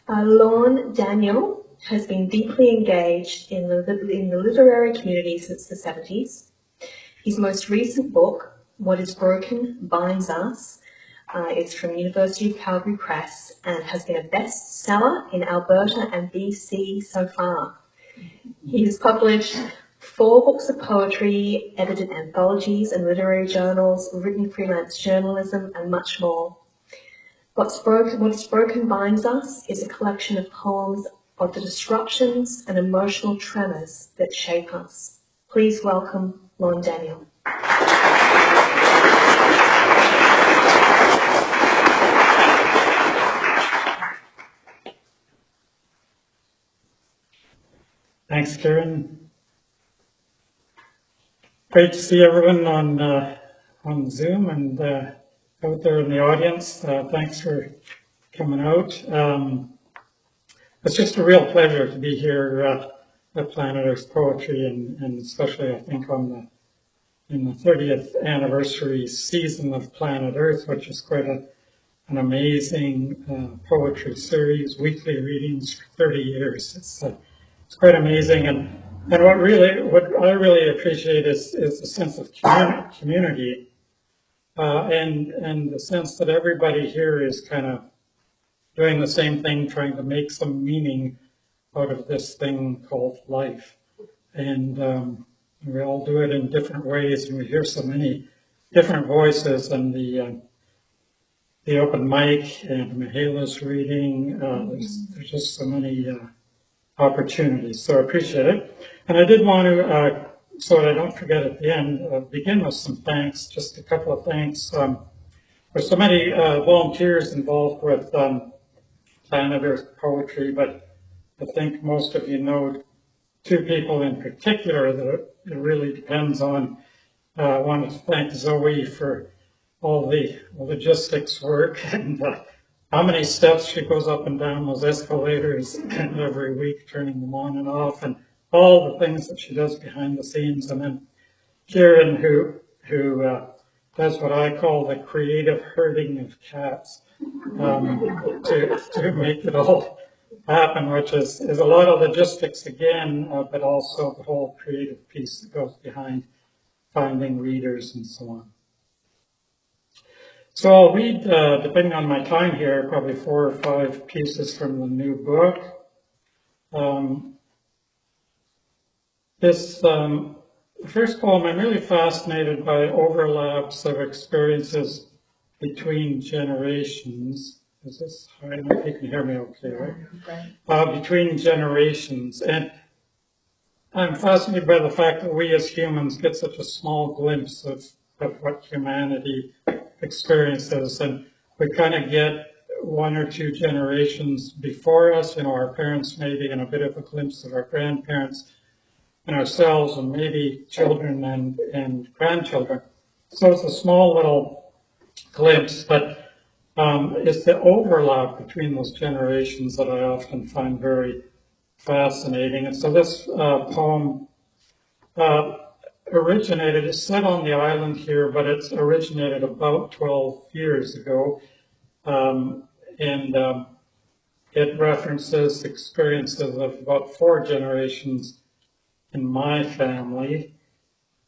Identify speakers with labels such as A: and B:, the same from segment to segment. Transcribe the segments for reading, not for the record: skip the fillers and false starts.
A: Lorne Daniel has been deeply engaged in the literary community since the 70s. His most recent book, What is Broken Binds Us, is from University of Calgary Press and has been a bestseller in Alberta and BC so far. He has published 4 books of poetry, edited anthologies and literary journals, written freelance journalism, and much more. What is Broken Binds Us is a collection of poems of the disruptions and emotional tremors that shape us. Please welcome Lorne Daniel.
B: Thanks, Karen. Great to see everyone on Zoom and out there in the audience. Thanks for coming out. It's just a real pleasure to be here at Planet Earth Poetry, and especially I think in the 30th anniversary season of Planet Earth, which is quite an amazing poetry series, weekly readings for 30 years. It's quite amazing, and what I really appreciate is the sense of community, and the sense that everybody here is kind of doing the same thing, trying to make some meaning out of this thing called life. And we all do it in different ways, and we hear so many different voices, and the open mic and Mahaila's reading. There's just so many opportunities, so I appreciate it. And I did want to, so that I don't forget at the end, begin with some thanks, just a couple of thanks. There's so many volunteers involved with Planet Earth Poetry, but I think most of you know 2 people in particular that it really depends on. I wanted to thank Zoe for all the logistics work and how many steps she goes up and down those escalators every week, turning them on and off, and all the things that she does behind the scenes. And then Kieran, who does what I call the creative herding of cats to make it all happen, which is a lot of logistics again, but also the whole creative piece that goes behind finding readers and so on. So I'll read, depending on my time here, probably 4 or 5 pieces from the new book. The first poem, I'm really fascinated by overlaps of experiences between generations. Is this high enough? You can hear me okay, right? Between generations. And I'm fascinated by the fact that we as humans get such a small glimpse of what humanity experiences, and we kind of get 1 or 2 generations before us, our parents maybe, and a bit of a glimpse of our grandparents and ourselves, and maybe children and grandchildren. So it's a small little glimpse, but it's the overlap between those generations that I often find very fascinating. And so this poem originated, it's set on the island here, but it's originated about 12 years ago. And it references experiences of about 4 generations in my family.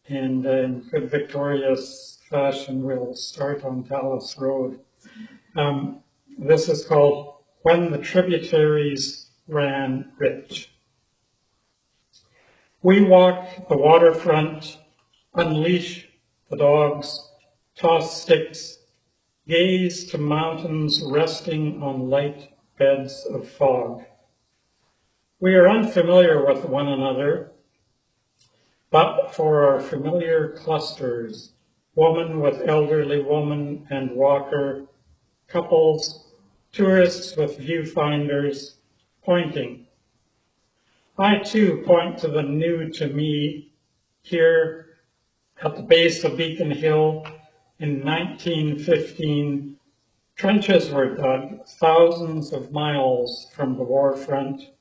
B: And in good Victoria's fashion, we'll start on Dallas Road. This is called When the Tributaries Ran Rich. We walk the waterfront, unleash the dogs, toss sticks, gaze to mountains resting on light beds of fog. We are unfamiliar with one another, but for our familiar clusters, woman with elderly woman and walker, couples, tourists with viewfinders, pointing. I too point to the new to me here at the base of Beacon Hill in 1915. Trenches were dug thousands of miles from the war front.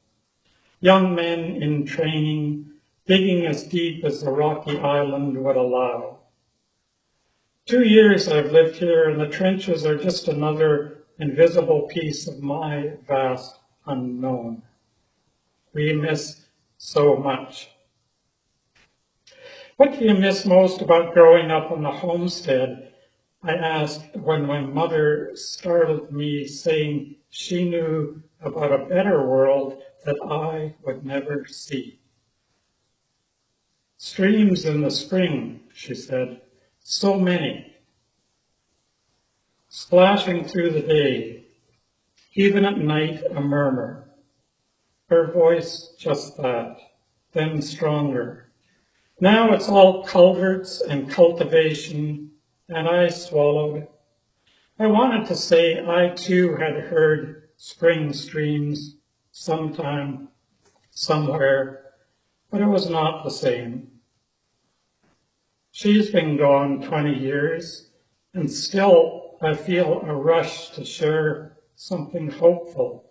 B: Young men in training, digging as deep as the rocky island would allow. 2 years I've lived here, and the trenches are just another invisible piece of my vast unknown. We miss so much. What do you miss most about growing up on the homestead? I asked when my mother startled me saying she knew about a better world that I would never see. Streams in the spring, she said, so many, splashing through the day, even at night a murmur. Her voice just that, then stronger. Now it's all culverts and cultivation, and I swallowed. I wanted to say I too had heard spring streams sometime, somewhere, but it was not the same. She's been gone 20 years, and still I feel a rush to share something hopeful.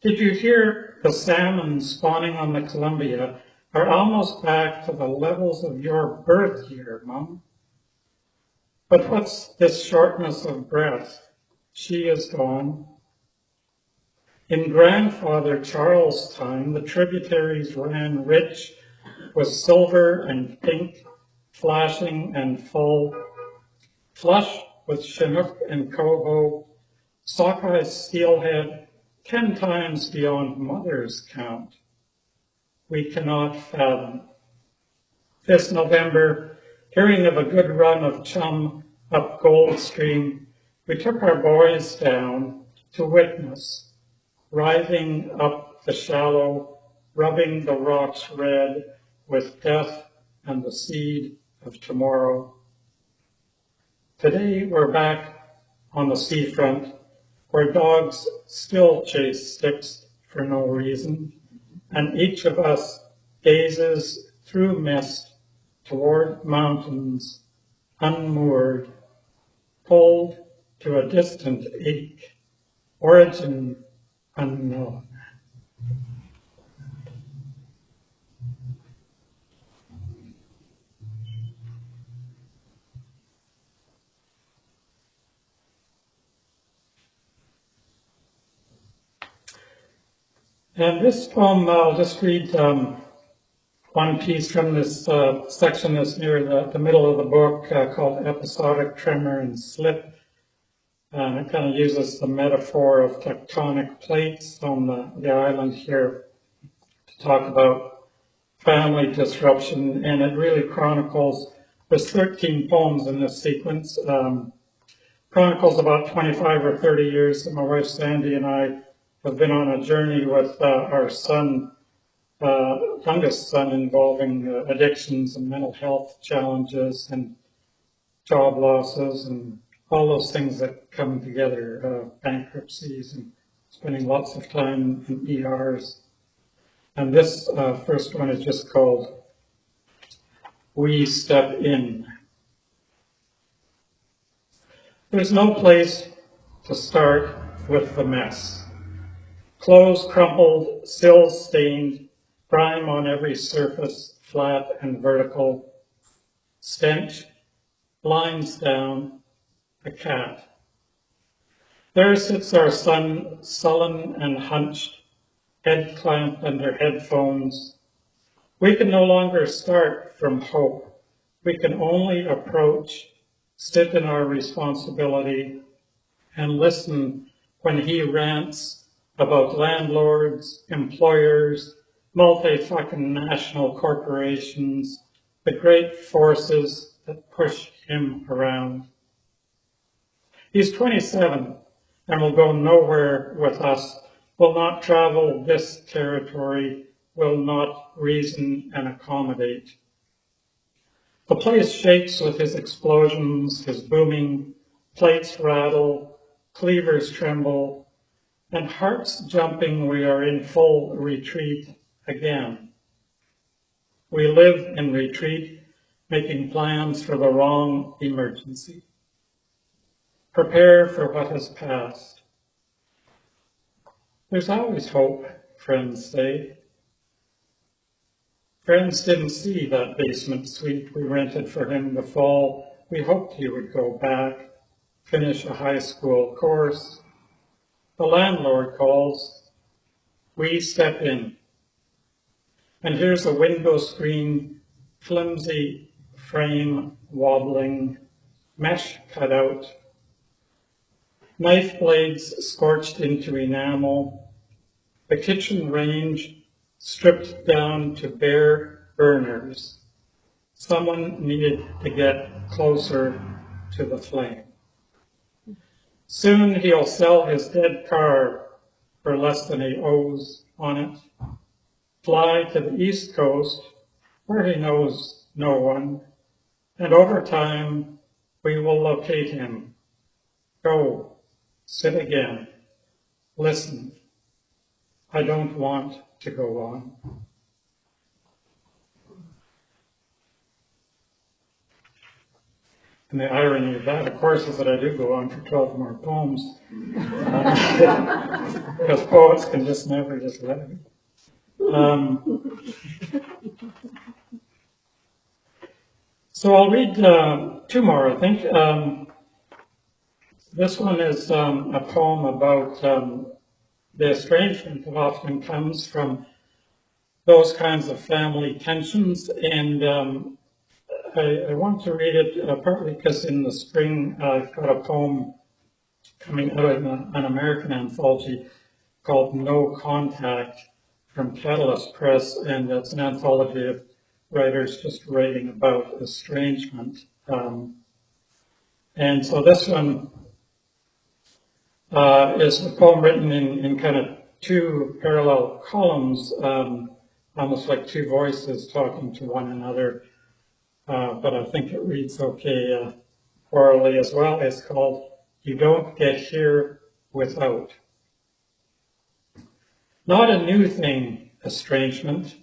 B: Did you hear the salmon spawning on the Columbia are almost back to the levels of your birth year, Mum? But what's this shortness of breath? She is gone. In Grandfather Charles' time, the tributaries ran rich with silver and pink, flashing and full, flush with Chinook and coho, sockeye steelhead, 10 times beyond mother's count. We cannot fathom. This November, hearing of a good run of chum up Gold Stream, we took our boys down to witness, writhing up the shallow, rubbing the rocks red with death and the seed of tomorrow. Today we're back on the seafront, where dogs still chase sticks for no reason, and each of us gazes through mist toward mountains, unmoored, pulled to a distant ache, origin unknown. And this poem, I'll just read one piece from this section that's near the middle of the book called Episodic Tremor and Slip. It kind of uses the metaphor of tectonic plates on the island here to talk about family disruption, and it really chronicles, there's 13 poems in this sequence, chronicles about 25 or 30 years that my wife Sandy and I have been on a journey with our son, youngest son, involving addictions and mental health challenges and job losses and all those things that come together, bankruptcies and spending lots of time in ERs. And this first one is just called We Step In. There's no place to start with the mess. Clothes crumpled, sills stained, grime on every surface, flat and vertical, stench, blinds down, a cat. There sits our son, sullen and hunched, head clamped under headphones. We can no longer start from hope. We can only approach, sit in our responsibility, and listen when he rants about landlords, employers, multi-fucking national corporations, the great forces that push him around. He's 27 and will go nowhere with us, will not travel this territory, will not reason and accommodate. The place shakes with his explosions, his booming, plates rattle, cleavers tremble, and hearts jumping, we are in full retreat again. We live in retreat, making plans for the wrong emergency. Prepare for what has passed. There's always hope, friends say. Friends didn't see that basement suite we rented for him in the fall. We hoped he would go back, finish a high school course. The landlord calls. We step in, and here's a window screen, flimsy frame wobbling, mesh cut out, knife blades scorched into enamel, the kitchen range stripped down to bare burners. Someone needed to get closer to the flame. Soon he'll sell his dead car for less than he owes on it, fly to the East Coast where he knows no one, and over time we will locate him. Go, sit again, listen. I don't want to go on. And the irony of that, of course, is that I do go on for 12 more poems. Because poets can just never just let it. So I'll read two more, I think. This one is a poem about the estrangement that often comes from those kinds of family tensions. And I want to read it partly because in the spring I've got a poem coming out of an American anthology called No Contact from Calgary Press, and it's an anthology of writers just writing about estrangement. And so this one is a poem written in kind of two parallel columns, almost like two voices talking to one another, but I think it reads okay orally as well. It's called You Don't Get Here Without. Not a new thing, estrangement.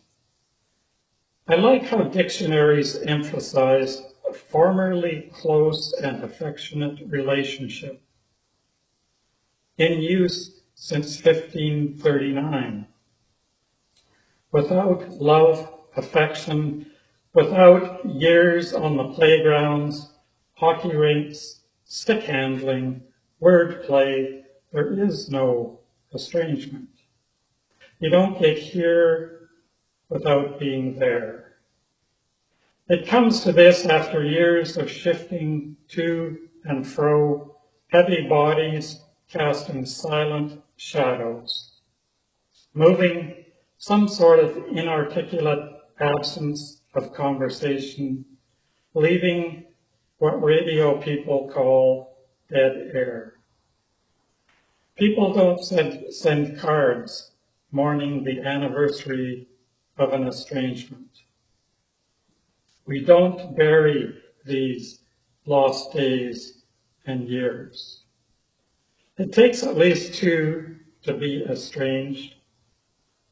B: I like how dictionaries emphasize a formerly close and affectionate relationship in use since 1539. Without love, affection, without years on the playgrounds, hockey rinks, stick handling, word play, there is no estrangement. You don't get here without being there. It comes to this after years of shifting to and fro, heavy bodies casting silent shadows, moving some sort of inarticulate absence of conversation, leaving what radio people call dead air. People don't send cards mourning the anniversary of an estrangement. We don't bury these lost days and years. It takes at least two to be estranged,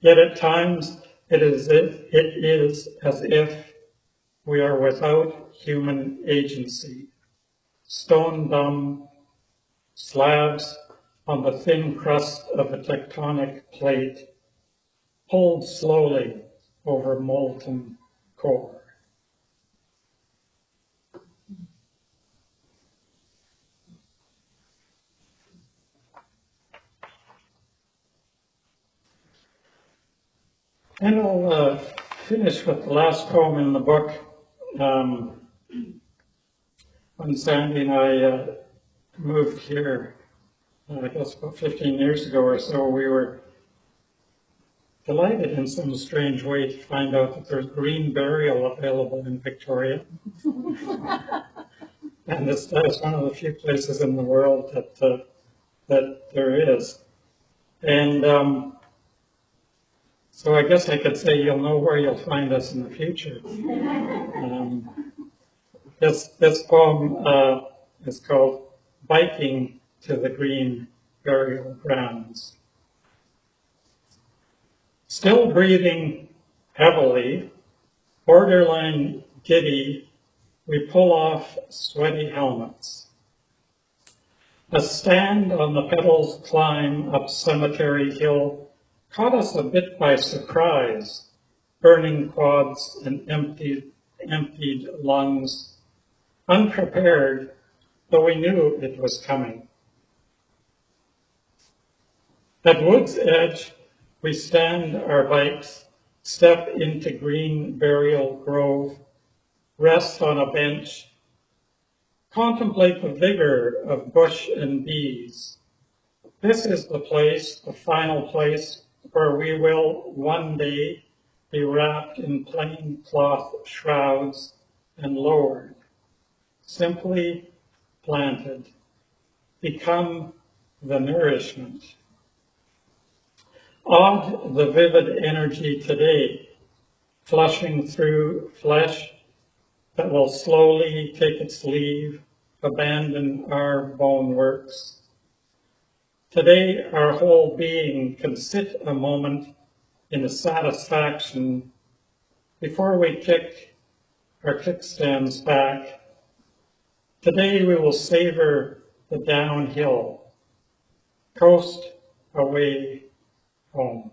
B: yet at times it is as if we are without human agency, stone dumb, slabs on the thin crust of a tectonic plate, pulled slowly over molten core. And I'll finish with the last poem in the book. When Sandy and I moved here, I guess about 15 years ago or so, we were delighted in some strange way to find out that there's green burial available in Victoria. And that is one of the few places in the world that there is. And so I guess I could say you'll know where you'll find us in the future. This poem is called Biking to the Green Burial Grounds. Still breathing heavily, borderline giddy, we pull off sweaty helmets. A stand on the Pedals climb up Cemetery Hill caught us a bit by surprise, burning quads and emptied lungs, unprepared, though we knew it was coming. At Wood's Edge, We stand our bikes, step into green burial grove, rest on a bench, contemplate the vigor of bush and bees. This is the place, the final place, where we will one day be wrapped in plain cloth shrouds and lowered, simply planted, become the nourishment. Odd the vivid energy today, flushing through flesh that will slowly take its leave, abandon our bone works. Today, our whole being can sit a moment in a satisfaction before we kick our kickstands back. Today, we will savor the downhill, coast away home.